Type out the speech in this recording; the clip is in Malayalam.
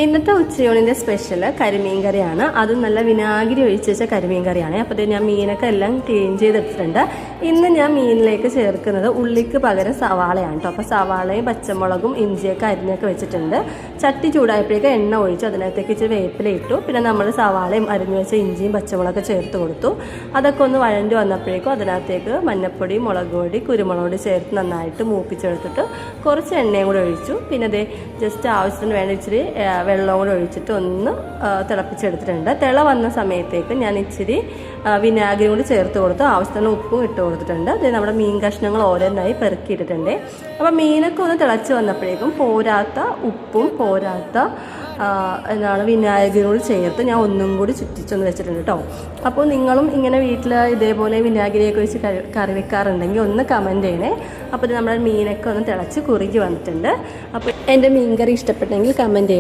ഇന്നത്തെ ഉച്ചയൂണിൻ്റെ സ്പെഷ്യൽ കരിമീൻ കറിയാണ്. അതും നല്ല വിനാഗിരി ഒഴിച്ച് വെച്ച കരിമീൻ കറിയാണ്. അപ്പോൾ ഞാൻ മീനൊക്കെ എല്ലാം ക്ലീൻ ചെയ്തെടുത്തിട്ടുണ്ട്. ഇന്ന് ഞാൻ മീനിലേക്ക് ചേർക്കുന്നത് ഉള്ളിക്ക് പകരം സവാളയാണ് കേട്ടോ. അപ്പോൾ സവാളയും പച്ചമുളകും ഇഞ്ചിയൊക്കെ അരിഞ്ഞൊക്കെ വെച്ചിട്ടുണ്ട്. ചട്ടി ചൂടായപ്പോഴേക്ക് എണ്ണ ഒഴിച്ചു, അതിനകത്തേക്ക് ഇച്ചിരി വേപ്പില ഇട്ടു. പിന്നെ നമ്മൾ സവാളയും അരിഞ്ഞു വെച്ച ഇഞ്ചിയും പച്ചമുളകൊക്കെ ചേർത്ത് കൊടുത്തു. അതൊക്കെ ഒന്ന് വഴണ്ടി വന്നപ്പോഴേക്കും അതിനകത്തേക്ക് മഞ്ഞപ്പൊടി, മുളക് പൊടി, കുരുമുളക് പൊടി ചേർത്ത് നന്നായിട്ട് മൂപ്പിച്ചെടുത്തിട്ട് കുറച്ച് എണ്ണയും കൂടെ ഒഴിച്ചു. പിന്നെ അത് ജസ്റ്റ് ആവശ്യത്തിന് വേണ്ട ഇച്ചിരി വെള്ളം കൂടെ ഒഴിച്ചിട്ട് ഒന്ന് തിളപ്പിച്ചെടുത്തിട്ടുണ്ട്. തിള വന്ന സമയത്തേക്ക് ഞാൻ ഇച്ചിരി വിനാഗിരി കൂടി ചേർത്ത് കൊടുത്ത് ആവശ്യത്തിന് ഉപ്പും ഇട്ട് കൊടുത്തിട്ടുണ്ട്. അത് നമ്മുടെ മീൻ കഷ്ണങ്ങൾ ഓരോന്നായി പെറുക്കിയിട്ടിട്ടുണ്ട്. അപ്പോൾ മീനൊക്കെ ഒന്ന് തിളച്ച് വന്നപ്പോഴേക്കും പോരാത്ത ഉപ്പും പോരാത്ത എന്താണ് വിനാഗിരി കൂടി ചേർത്ത് ഞാൻ ഒന്നും കൂടി ചുറ്റിച്ചൊന്ന് വെച്ചിട്ടുണ്ട് കേട്ടോ. അപ്പോൾ നിങ്ങളും ഇങ്ങനെ വീട്ടിൽ ഇതേപോലെ വിനാഗിരിയൊക്കെ വെച്ച് കറി വെക്കാറുണ്ടെങ്കിൽ ഒന്ന് കമൻറ്റ് ചെയ്യണേ. അപ്പോൾ നമ്മുടെ മീനൊക്കെ ഒന്ന് തിളച്ച് കുറുകി വന്നിട്ടുണ്ട്. അപ്പോൾ എൻ്റെ മീൻ കറി ഇഷ്ടപ്പെട്ടെങ്കിൽ കമൻറ്റ് ചെയ്യണം.